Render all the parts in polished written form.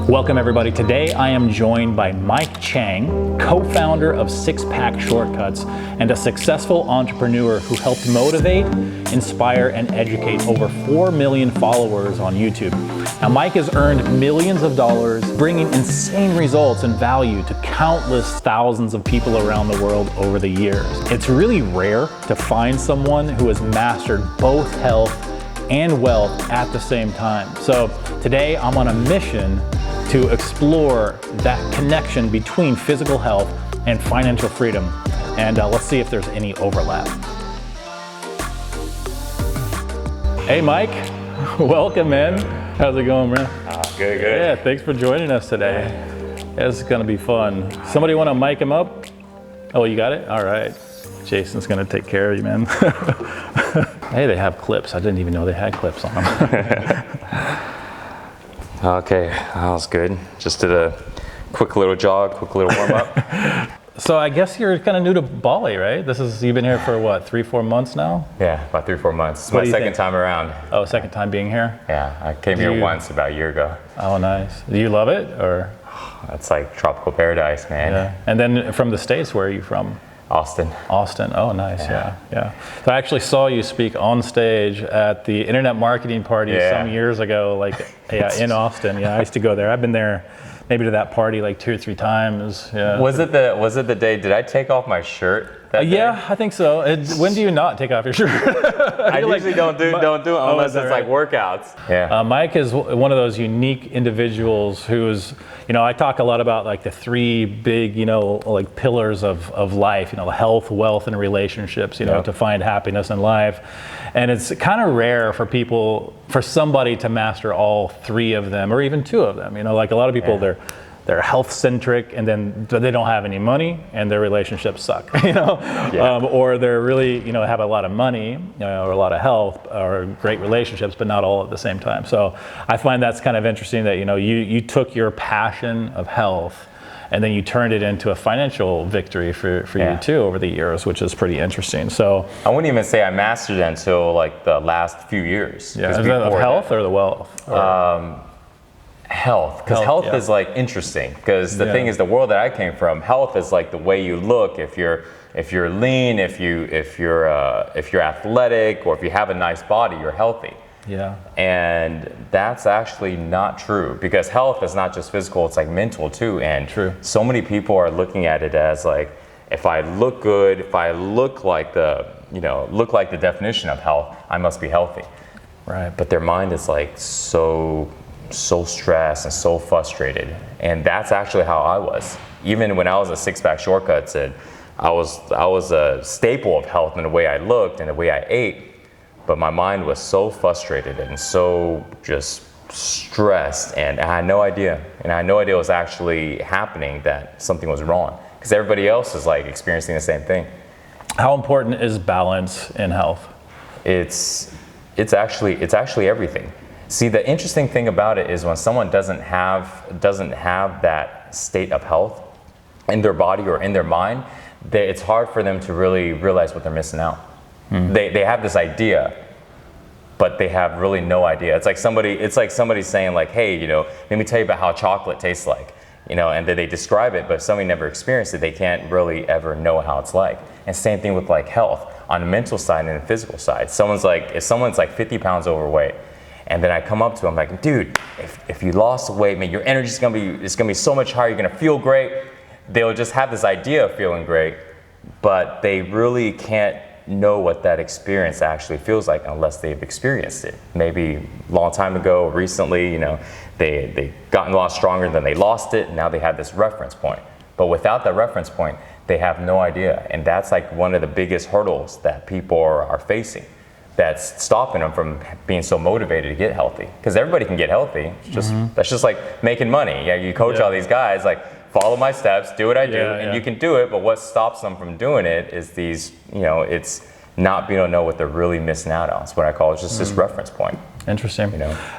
Welcome everybody. Today I am joined by Mike Chang, co-founder of Six Pack Shortcuts and a successful entrepreneur who helped motivate, inspire, and educate over 4 million followers on YouTube. Now Mike has earned millions of dollars, bringing insane results and value to countless thousands of people around the world over the years. It's really rare to find someone who has mastered both health and wealth at the same time. So today I'm on a mission to explore that connection between physical health and financial freedom. And let's see if there's any overlap. Hey Mike, welcome man. How's it going, man? Good. Yeah, thanks for joining us today. Yeah, this is gonna be fun. Somebody wanna mic him up? Oh, you got it? All right. Jason's gonna take care of you, man. Hey, they have clips. I didn't even know they had clips on them. Okay, that was good. Just did a quick little jog, quick little warm up. So I guess you're kind of new to Bali, right? You've been here for what, 3-4 months now? Yeah, about 3-4 months. It's my second time around. Oh, second time being here? Yeah, I came here once about a year ago. Oh, nice. Do you love it, or? It's like tropical paradise, man. Yeah. And then from the States, where are you from? Austin. Oh, nice. Yeah. So I actually saw you speak on stage at the Internet Marketing Party some years ago, in Austin. Yeah, I used to go there. I've been there maybe to that party like 2 or 3 times. Yeah. Was it the day? Did I take off my shirt? Yeah, I think so. When do you not take off your shirt? I usually don't do it unless it's like workouts. Yeah. Mike is one of those unique individuals who's, I talk a lot about like the 3 big, like pillars of life, health, wealth, and relationships, to find happiness in life. And it's kind of rare for somebody to master all 3 of them, or even 2 of them. Like a lot of people, they're health centric, and then they don't have any money and their relationships suck, or they're really, have a lot of money, or a lot of health or great relationships, but not all at the same time. So I find that's kind of interesting that, you took your passion of health and then you turned it into a financial victory for you too over the years, which is pretty interesting. So I wouldn't even say I mastered it until like the last few years. Yeah, is that of health or the wealth? Health, because health is like interesting, because the thing is, the world that I came from, health is like the way you look. If you're lean, if you're athletic, or if you have a nice body, you're healthy. Yeah. And that's actually not true, because health is not just physical, it's like mental too. And so many people are looking at it as like, if I look good, if I look like the definition of health, I must be healthy. Right. But their mind is like so stressed and so frustrated. And that's actually how I was. Even when I was a Six Pack Shortcuts, and I was a staple of health in the way I looked and the way I ate, but my mind was so frustrated and so just stressed, and I had no idea. And I had no idea it was actually happening, that something was wrong, because everybody else is like experiencing the same thing. How important is balance in health? It's actually everything. See, the interesting thing about it is when someone doesn't have that state of health in their body or in their mind, it's hard for them to really realize what they're missing out. They have this idea, but they have really no idea. It's like somebody saying like, hey, let me tell you about how chocolate tastes like, and then they describe it, but if somebody never experienced it, they can't really ever know how it's like. And same thing with like health, on the mental side and the physical side. If someone's like 50 pounds overweight, and then I come up to him like, dude, if you lost the weight, man, your energy's gonna be so much higher, you're gonna feel great. They'll just have this idea of feeling great, but they really can't know what that experience actually feels like unless they've experienced it. Maybe a long time ago, recently, they gotten a lot stronger, then they lost it, and now they have this reference point. But without that reference point, they have no idea. And that's like one of the biggest hurdles that people are facing, that's stopping them from being so motivated to get healthy. Because everybody can get healthy. That's just like making money. Yeah, you coach all these guys, like, follow my steps, do what I do, and you can do it. But what stops them from doing it is these, it's not being able to know what they're really missing out on. It's what I call just this reference point. Interesting.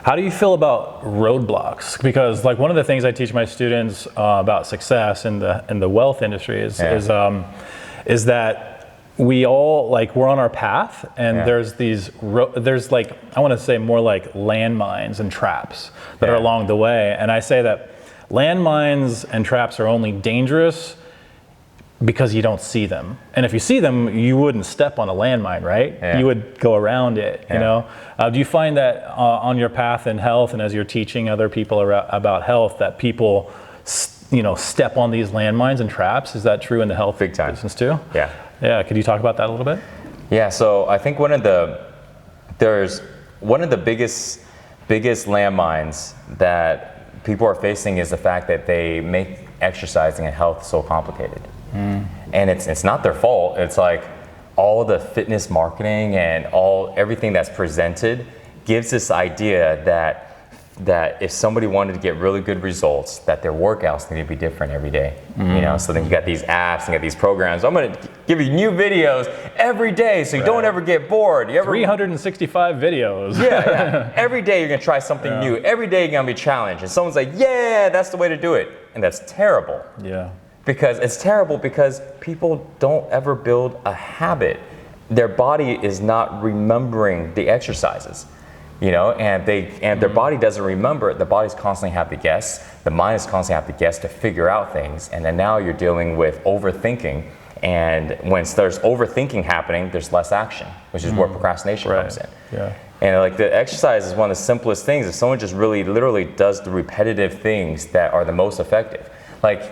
How do you feel about roadblocks? Because like one of the things I teach my students about success in the wealth industry is that we all like we're on our path, and Yeah. there's there's like, I want to say more like landmines and traps that are along the way. And I say that landmines and traps are only dangerous because you don't see them. And if you see them, you wouldn't step on a landmine, right? Yeah. You would go around it, you know? Do you find that on your path in health, and as you're teaching other people about health, that people step on these landmines and traps? Is that true in the health Big time. business too? Yeah. Yeah, could you talk about that a little bit? Yeah, so I think one of the biggest landmines that people are facing is the fact that they make exercising and health so complicated. And it's not their fault. It's like all the fitness marketing and everything that's presented gives this idea that if somebody wanted to get really good results, that their workouts need to be different every day. So then you got these apps and you got these programs. I'm going to give you new videos every day so you don't ever get bored. 365 videos. Yeah. Every day you're going to try something new. Every day you're going to be challenged. And someone's like, yeah, that's the way to do it. And that's terrible. Yeah. Because it's terrible because people don't ever build a habit. Their body is not remembering the exercises. And their body doesn't remember it. The body's constantly have to guess. The mind is constantly have to guess to figure out things. And then now you're dealing with overthinking. And when there's overthinking happening, there's less action, which is where procrastination comes in. Yeah. And like the exercise is one of the simplest things. If someone just really literally does the repetitive things that are the most effective. Like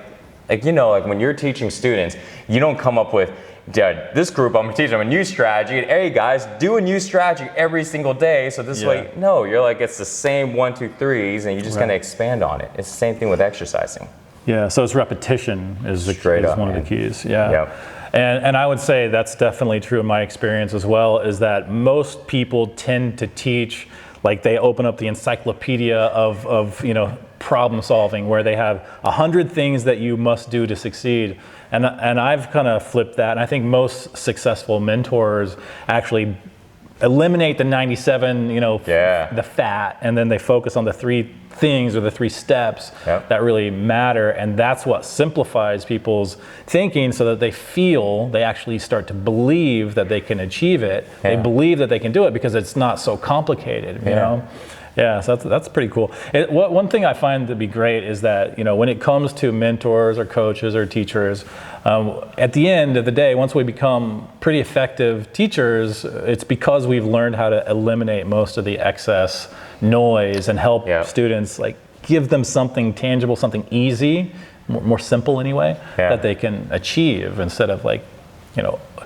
when you're teaching students, you don't come up with, this group, I'm going to teach them a new strategy. And hey guys, do a new strategy every single day. So this way, no, you're like, it's the same 1, 2, 3s, and you're just going to expand on it. It's the same thing with exercising. Yeah, so it's repetition is one of the keys. Yeah. Yep. And I would say that's definitely true in my experience as well, is that most people tend to teach, like they open up the encyclopedia of problem solving, where they have 100 things that you must do to succeed. And I've kind of flipped that, and I think most successful mentors actually eliminate the 97, the fat, and then they focus on the 3 things or the 3 steps that really matter, and that's what simplifies people's thinking, so that they actually start to believe that they can achieve it. They believe that they can do it because it's not so complicated, you know? Yeah, so that's pretty cool. One thing I find to be great is that, when it comes to mentors or coaches or teachers, at the end of the day, once we become pretty effective teachers, it's because we've learned how to eliminate most of the excess noise and help students, like give them something tangible, something easy, more simple anyway, that they can achieve, instead of like,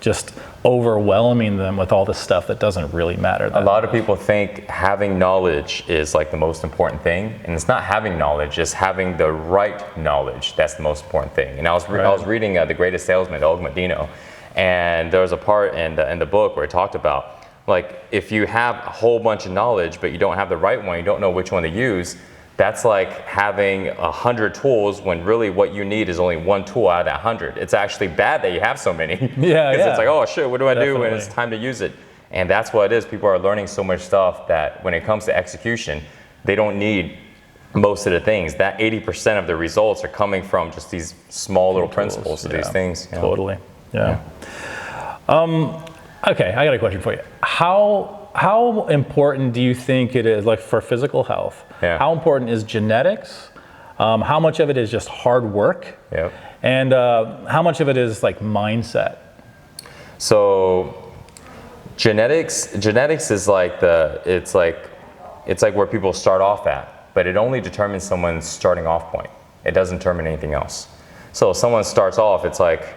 just overwhelming them with all this stuff that doesn't really matter. A lot of people think having knowledge is like the most important thing, and it's not having knowledge, it's having the right knowledge that's the most important thing. And I was reading The Greatest Salesman, Og Mandino, and there was a part in the book where it talked about, like, if you have a whole bunch of knowledge but you don't have the right one, you don't know which one to use, that's like having 100 tools when really what you need is only 1 tool out of that 100. It's actually bad that you have so many. Because it's like, oh shit, what do I do when it's time to use it? And that's what it is. People are learning so much stuff that when it comes to execution, they don't need most of the things. That 80% of the results are coming from just these small little principles of these things. Totally. Yeah. Okay, I got a question for you. How important do you think it is, like for physical health, how important is genetics? How much of it is just hard work? And how much of it is like mindset? So genetics is like it's like where people start off at, but it only determines someone's starting off point. It doesn't determine anything else. So if someone starts off, it's like,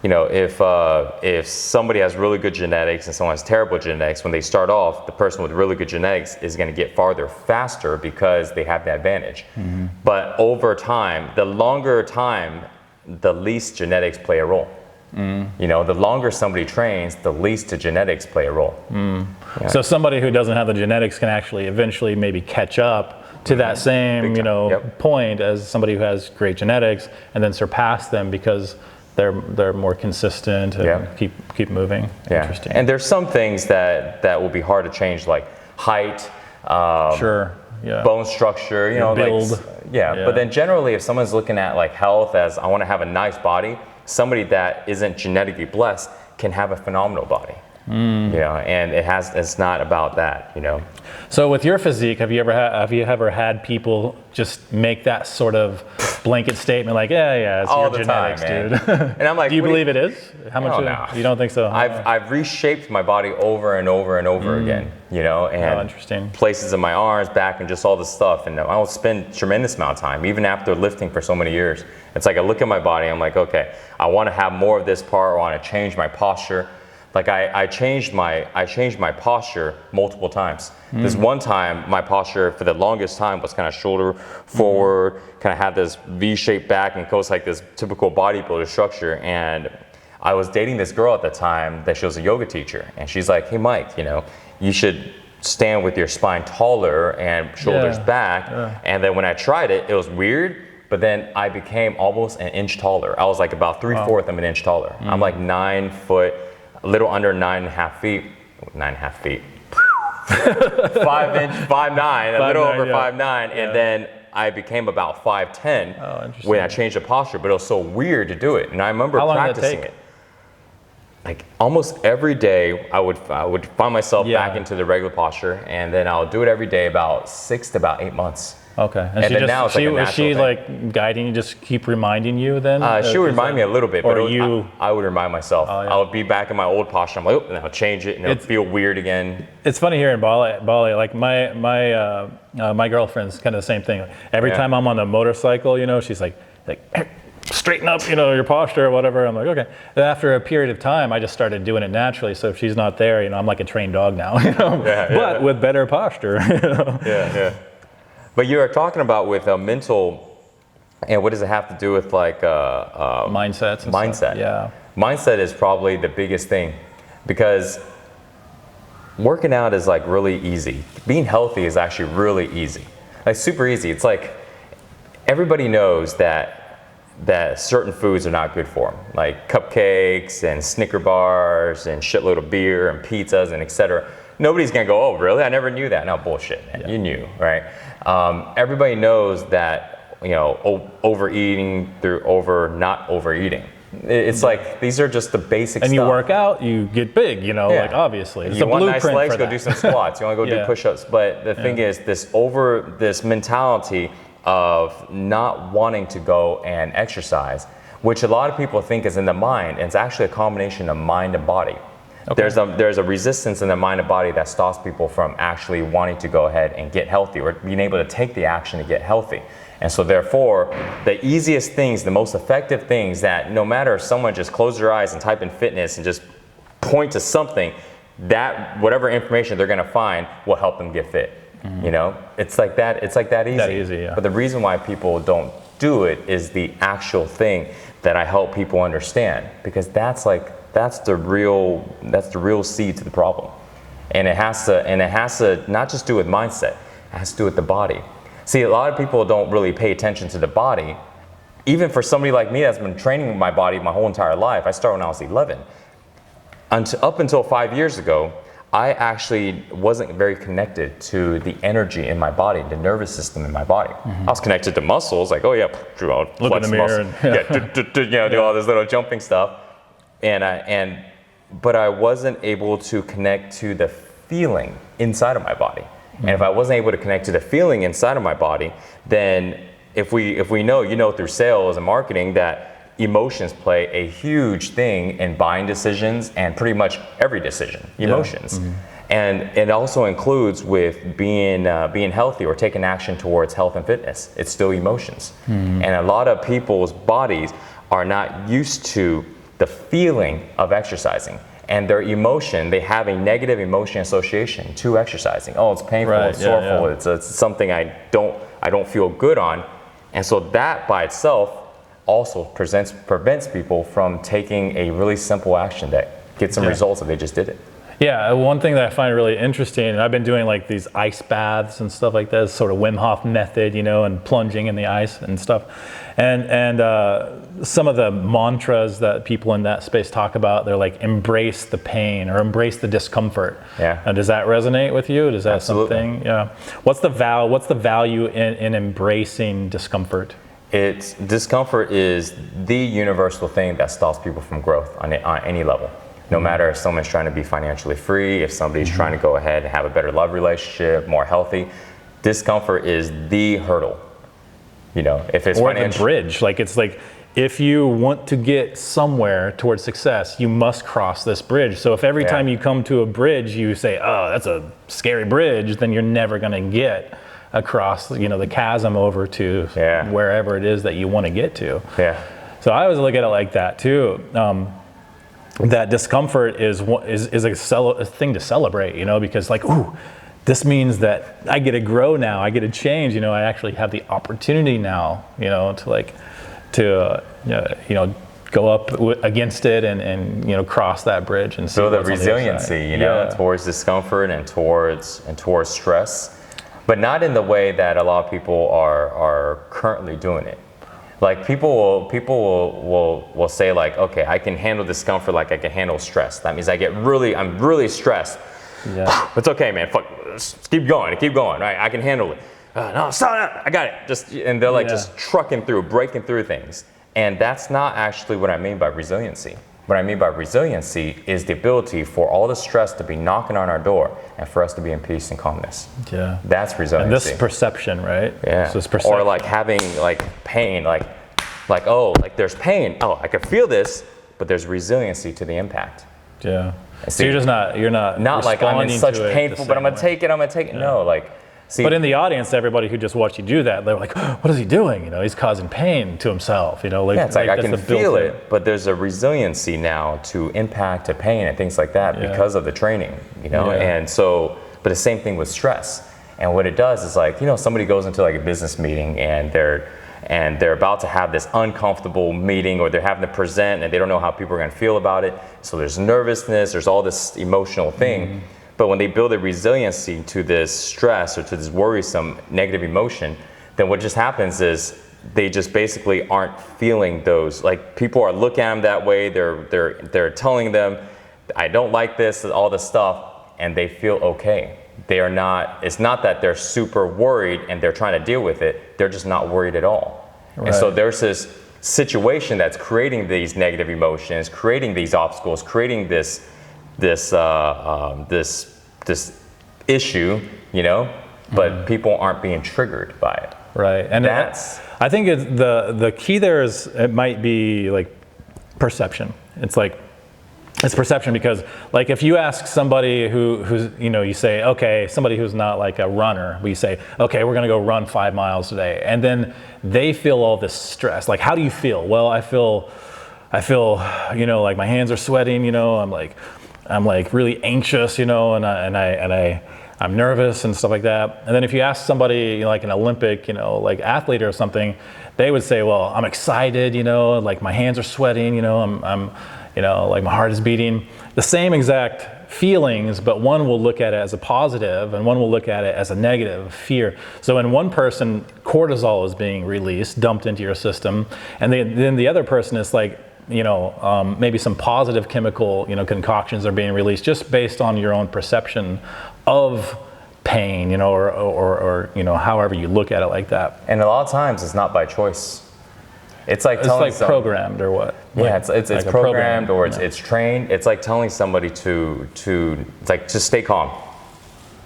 if somebody has really good genetics and someone has terrible genetics, when they start off, the person with really good genetics is going to get farther faster because they have the advantage. But over time, the longer time, the least genetics play a role. The longer somebody trains, the least the genetics play a role. So somebody who doesn't have the genetics can actually eventually maybe catch up to that same point as somebody who has great genetics, and then surpass them because they're more consistent and keep moving. Interesting. And there's some things that will be hard to change, like height, bone structure, build. But then generally, if someone's looking at like health as, I want to have a nice body, somebody that isn't genetically blessed can have a phenomenal body. You know, and it's not about that, you know. So with your physique, have you ever had people just make that sort of blanket statement like, yeah, it's all your the genetics, time, dude? man. And I'm like, do you believe it is? How much? No. You don't think so? I've reshaped my body over and over and over again, you know, and interesting. places in my arms, back, and just all this stuff. And I will spend tremendous amount of time, even after lifting for so many years. It's like I look at my body, I'm like, okay, I want to have more of this part. I want to change my posture. Like I changed my posture multiple times. This one time, my posture for the longest time was kind of shoulder forward, kind of had this V-shaped back, and goes like this typical bodybuilder structure. And I was dating this girl at the time that she was a yoga teacher, and she's like, hey Mike, you know, you should stand with your spine taller and shoulders back. And then when I tried it, it was weird. But then I became almost an inch taller. I was like about 3/4 of an inch taller. I'm like 9 foot. A little under 9.5 feet, 9.5 feet, 5 inch, 5'9", a little over 5'9", and then I became about 5'10" when I changed the posture. But it was so weird to do it, and I remember practicing it. Like almost every day, I would find myself back into the regular posture, and then I'll do it every day about 6 to about 8 months. Okay. And then now it's like a natural is she thing. like guiding you, just keep reminding you then? She would remind me a little bit, but I would remind myself. Oh, yeah. I would be back in my old posture. I'm like, oh, and I'll change it, and it'll feel weird again. It's funny here in Bali, like my girlfriend's kind of the same thing. Every time I'm on a motorcycle, you know, she's like, straighten up, you know, your posture or whatever. I'm like, okay. And after a period of time, I just started doing it naturally. So if she's not there, you know, I'm like a trained dog now, you know, but with better posture. You know? Yeah. But you are talking about with mental, and what does it have to do with like mindsets? Mindset. Stuff. Yeah. Mindset is probably the biggest thing, because working out is like really easy. Being healthy is actually really easy, like super easy. It's like everybody knows that certain foods are not good for them, like cupcakes and Snicker bars and shitload of beer and pizzas and etc. Nobody's gonna go, oh really? I never knew that. No, bullshit, man. You knew, right? Everybody knows that, you know, overeating through not overeating. It's like these are just the basic and stuff. You work out, you get big, you know, like obviously. It's you a want nice blueprint legs, for go that. do some squats. You want to go do push-ups. But the thing is, this mentality of not wanting to go and exercise, which a lot of people think is in the mind, and it's actually a combination of mind and body. Okay. There's a resistance in the mind and body that stops people from actually wanting to go ahead and get healthy, or being able to take the action to get healthy. And so therefore, the easiest things, the most effective things, that no matter if someone just close their eyes and type in fitness and just point to something, that whatever information they're gonna find will help them get fit. You know, it's like that easy. That easy, yeah. But the reason why people don't do it is the actual thing that I help people understand, because that's the real seed to the problem. And it has to not just do with mindset, it has to do with the body. See, a lot of people don't really pay attention to the body. Even for somebody like me that's been training with my body my whole entire life, I started when I was 11. Up until 5 years ago, I actually wasn't very connected to the energy in my body, the nervous system in my body. I was connected to muscles, like, oh yeah, look in the mirror and do all this little jumping stuff. But I wasn't able to connect to the feeling inside of my body. And if I wasn't able to connect to the feeling inside of my body, then if we know, you know, through sales and marketing, that emotions play a huge thing in buying decisions and pretty much every decision, emotions. And it also includes with being healthy or taking action towards health and fitness. It's still emotions. And a lot of people's bodies are not used to the feeling of exercising, and their emotion, they have a negative emotion association to exercising. Oh, it's painful, it's sorrowful, it's something I don't feel good on. And so that by itself also prevents people from taking a really simple action that gets some results if they just did it. Yeah, one thing that I find really interesting, and I've been doing like these ice baths and stuff like this, sort of Wim Hof method, you know, and plunging in the ice and stuff. And some of the mantras that people in that space talk about, they're like, embrace the pain or embrace the discomfort. Yeah. And does that resonate with you? Does that Absolutely. something? Yeah. What's the value in embracing discomfort? Discomfort is the universal thing that stops people from growth on any level. No matter if someone's trying to be financially free, if somebody's trying to go ahead and have a better love relationship, more healthy, discomfort is the hurdle. You know, if it's or the bridge, like it's like, if you want to get somewhere towards success, you must cross this bridge. So if every time you come to a bridge, you say, oh, that's a scary bridge, then you're never going to get across, you know, the chasm over to wherever it is that you want to get to. Yeah. So I always look at it like that too. That discomfort is a thing to celebrate, you know, because like, ooh, this means that I get to grow now, I get to change, you know, I actually have the opportunity now, you know, to you know, go up against it and you know, cross that bridge and so the resiliency, you know, towards discomfort and towards stress, but not in the way that a lot of people are currently doing it. Like people will say like, okay, I can handle discomfort like I can handle stress. That means I'm really stressed. Yeah. It's okay, man. Fuck, just keep going, right? I can handle it. No, stop, I got it. And they're like just trucking through, breaking through things. And that's not actually what I mean by resiliency. What I mean by resiliency is the ability for all the stress to be knocking on our door and for us to be in peace and calmness. Yeah. That's resiliency. And this is perception, right? Yeah. So it's perception. Or like having like pain, like oh, like there's pain. Oh, I can feel this, but there's resiliency to the impact. Yeah. So you're not like I'm in such painful, but I'm gonna take it. Yeah. No, like. See, but in the audience, everybody who just watched you do that, they're like, oh, what is he doing? You know, he's causing pain to himself. You know, like, it's like I can feel it, but there's a resiliency now to impact, to pain, and things like that because of the training. You know, and so, but the same thing with stress. And what it does is like, you know, somebody goes into like a business meeting and they're about to have this uncomfortable meeting, or they're having to present and they don't know how people are going to feel about it. So there's nervousness, there's all this emotional thing. But when they build a resiliency to this stress or to this worrisome negative emotion, then what just happens is they just basically aren't feeling those. Like people are looking at them that way. They're telling them, I don't like this, all this stuff, and they feel okay. They are not. It's not that they're super worried and they're trying to deal with it. They're just not worried at all. Right. And so there's this situation that's creating these negative emotions, creating these obstacles, creating this issue, you know, but people aren't being triggered by it. Right, and I think the key there is it might be like perception. It's perception, because like if you ask somebody who's, you know, you say, okay, somebody who's not like a runner, we say, okay, we're gonna go run 5 miles today, and then they feel all this stress. Like, how do you feel? Well, I feel, you know, like my hands are sweating, you know, I'm like really anxious, you know, and I'm nervous and stuff like that. And then if you ask somebody, you know, like an Olympic, you know, like athlete or something, they would say, well, I'm excited, you know, like my hands are sweating, you know, I'm you know, like my heart is beating. The same exact feelings, but one will look at it as a positive and one will look at it as a negative, fear. So in one person, cortisol is being released, dumped into your system, and then the other person is like, you know, maybe some positive chemical, you know, concoctions are being released just based on your own perception of pain, you know, or you know, however you look at it like that. And a lot of times it's not by choice. It's like programmed or what? Yeah, it's like programmed or it's trained. It's like telling somebody to it's like just stay calm.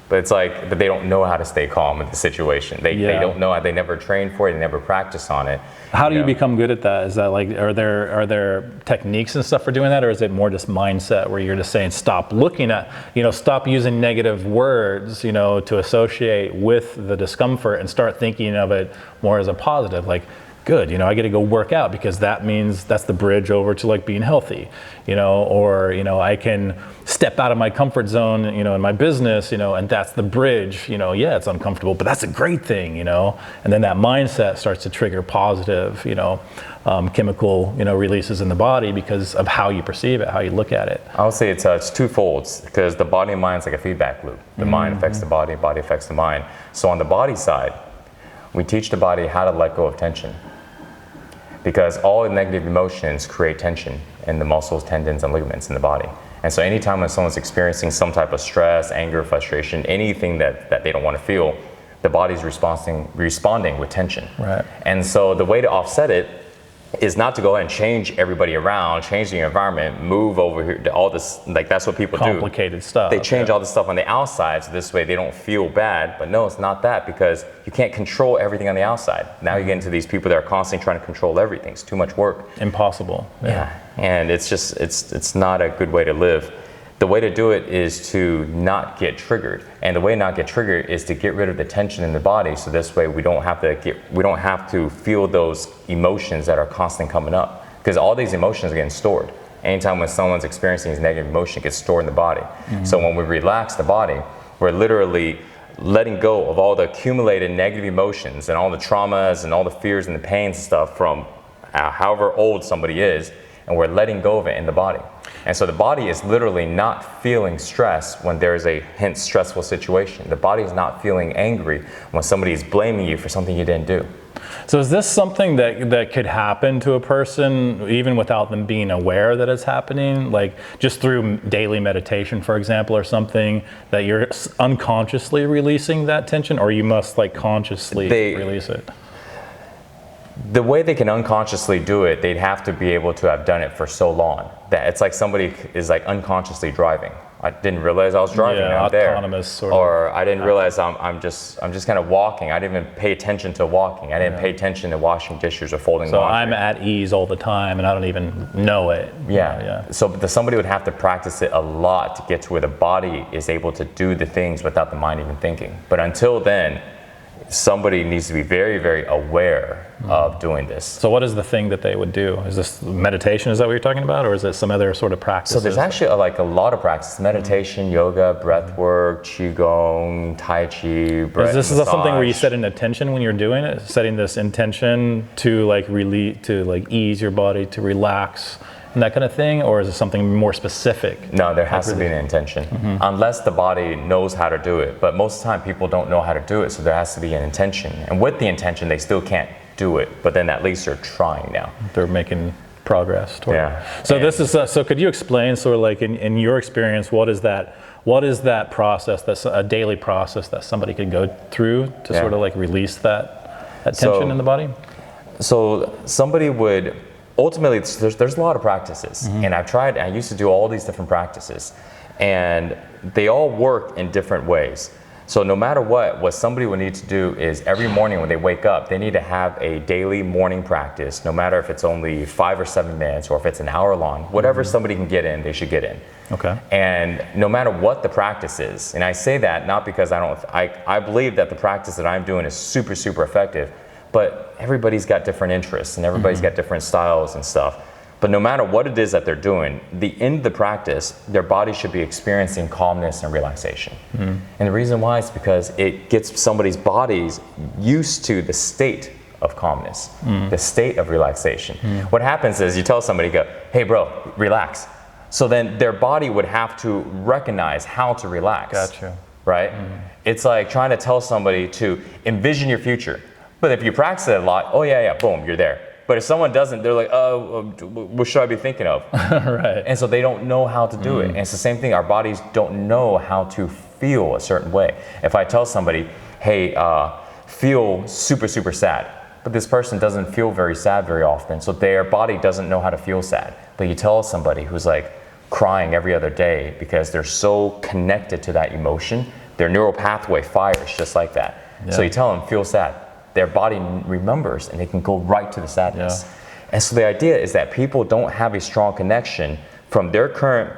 But it's like, but they don't know how to stay calm in the situation. They don't know. They never train for it. They never practice on it. How do you become good at that? Is that like, are there techniques and stuff for doing that, or is it more just mindset where you're just saying stop looking at, you know, stop using negative words, you know, to associate with the discomfort and start thinking of it more as a positive, like, good, you know, I get to go work out because that means that's the bridge over to like being healthy, you know, or, you know, I can step out of my comfort zone, you know, in my business, you know, and that's the bridge, you know, yeah, it's uncomfortable, but that's a great thing, you know, and then that mindset starts to trigger positive, you know, chemical, you know, releases in the body because of how you perceive it, how you look at it. I would say it's twofold, because the body and mind is like a feedback loop. The mind affects the body affects the mind. So on the body side, we teach the body how to let go of tension. Because all negative emotions create tension in the muscles, tendons, and ligaments in the body. And so anytime when someone's experiencing some type of stress, anger, frustration, anything that they don't want to feel, the body's responding with tension. Right. And so the way to offset it, is not to go ahead and change everybody around, change the environment, move over here to all this, like that's what people do. Complicated stuff. They change all the stuff on the outside so this way they don't feel bad, but no, it's not that, because you can't control everything on the outside. Now you get into these people that are constantly trying to control everything. It's too much work. Impossible. Yeah, and it's just, it's not a good way to live. The way to do it is to not get triggered, and the way to not get triggered is to get rid of the tension in the body. So this way we don't have to feel those emotions that are constantly coming up, because all these emotions are getting stored. Anytime when someone's experiencing these negative emotions, it gets stored in the body. So when we relax the body, we're literally letting go of all the accumulated negative emotions and all the traumas and all the fears and the pains and stuff from however old somebody is, and we're letting go of it in the body. And so the body is literally not feeling stress when there is a hence stressful situation. The body is not feeling angry when somebody is blaming you for something you didn't do. So is this something that could happen to a person even without them being aware that it's happening? Like just through daily meditation, for example, or something, that you're unconsciously releasing that tension, or you must like consciously release it? The way they can unconsciously do it, they'd have to be able to have done it for so long that it's like somebody is like unconsciously driving. I didn't realize I was driving. I'm autonomous there. sort of. Or I didn't realize I'm just kind of walking. I didn't even pay attention to walking. I didn't pay attention to washing dishes or folding laundry. So I'm at ease all the time and I don't even know it. Yeah. So somebody would have to practice it a lot to get to where the body is able to do the things without the mind even thinking. But until then, somebody needs to be very, very aware of doing this. So what is the thing that they would do? Is this meditation? Is that what you're talking about? Or is it some other sort of practice? So there's actually a lot of practice. Meditation, yoga, breath work, qigong, tai chi, breath Is this massage. something where you set an intention when you're doing it? Setting this intention to like ease your body, to relax, and that kind of thing? Or is it something more specific? No, there has to be an intention. Unless the body knows how to do it. But most of the time people don't know how to do it, so there has to be an intention. And with the intention, they still can't do it, but then at least they're trying now. They're making progress toward it. So and this is so could you explain sort of like in your experience, what is that process, that's a daily process that somebody could go through to sort of like release that tension in the body? So somebody would ultimately, there's a lot of practices, and I used to do all these different practices, and they all work in different ways. So no matter what somebody would need to do is every morning when they wake up, they need to have a daily morning practice, no matter if it's only 5 or 7 minutes or if it's an hour long, whatever somebody can get in, they should get in. Okay. And no matter what the practice is, and I say that not because I believe that the practice that I'm doing is super, super effective, but everybody's got different interests and everybody's got different styles and stuff. But no matter what it is that they're doing, the end of the practice, their body should be experiencing calmness and relaxation. And the reason why is because it gets somebody's bodies used to the state of calmness, the state of relaxation. What happens is you tell somebody, go, hey bro, relax. So then their body would have to recognize how to relax. Gotcha. Right? It's like trying to tell somebody to envision your future. But if you practice it a lot, oh yeah, boom, you're there. But if someone doesn't, they're like, oh, what should I be thinking of? Right. And so they don't know how to do it. And it's the same thing, our bodies don't know how to feel a certain way. If I tell somebody, hey, feel super, super sad, but this person doesn't feel very sad very often, so their body doesn't know how to feel sad. But you tell somebody who's like crying every other day because they're so connected to that emotion, their neural pathway fires just like that. So you tell them, feel sad. Their body remembers and they can go right to the sadness. And so the idea is that people don't have a strong connection from their current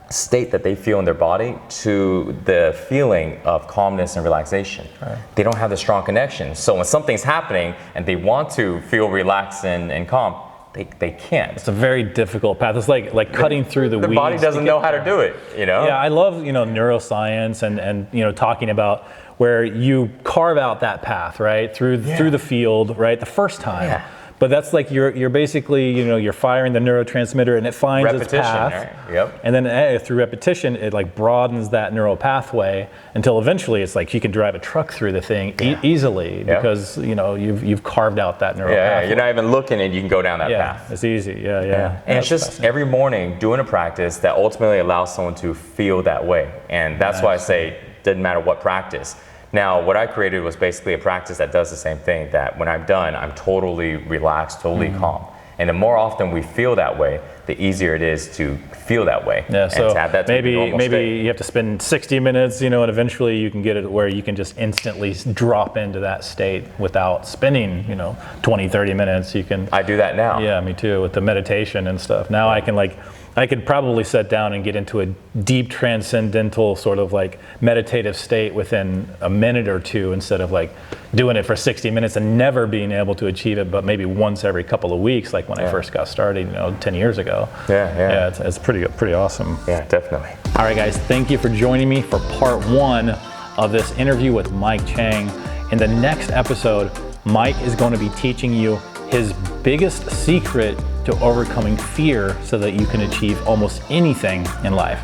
state that they feel in their body to the feeling of calmness and relaxation. They don't have the strong connection. So when something's happening and they want to feel relaxed and calm, they can't. It's a very difficult path. It's like cutting through the weeds. The body doesn't know how to do it, you know? Yeah, I love, neuroscience and talking about where you carve out that path, right, through the field, right, the first time. But that's like you're basically, you're firing the neurotransmitter and it finds its path. Right? And then through repetition, it like broadens that neural pathway until eventually it's like you can drive a truck through the thing easily because you've carved out that neural pathway. You're not even looking and you can go down that path. It's easy. And it's just every morning doing a practice that ultimately allows someone to feel that way. And that's why I say it doesn't matter what practice. Now, what I created was basically a practice that does the same thing, that when I'm done, I'm totally relaxed, totally calm. And the more often we feel that way, the easier it is to feel that way. Yeah, and so to have that maybe state. you have to spend 60 minutes, and eventually you can get it where you can just instantly drop into that state without spending, 20, 30 minutes. You can. I do that now. Yeah, me too, with the meditation and stuff. Now I could probably sit down and get into a deep transcendental sort of meditative state within a minute or two, instead of doing it for 60 minutes and never being able to achieve it, but maybe once every couple of weeks, like when I first got started, 10 years ago. Yeah, it's pretty awesome. Yeah, definitely. All right, guys, thank you for joining me for part 1 of this interview with Mike Chang. In the next episode, Mike is going to be teaching you his biggest secret to overcoming fear so that you can achieve almost anything in life.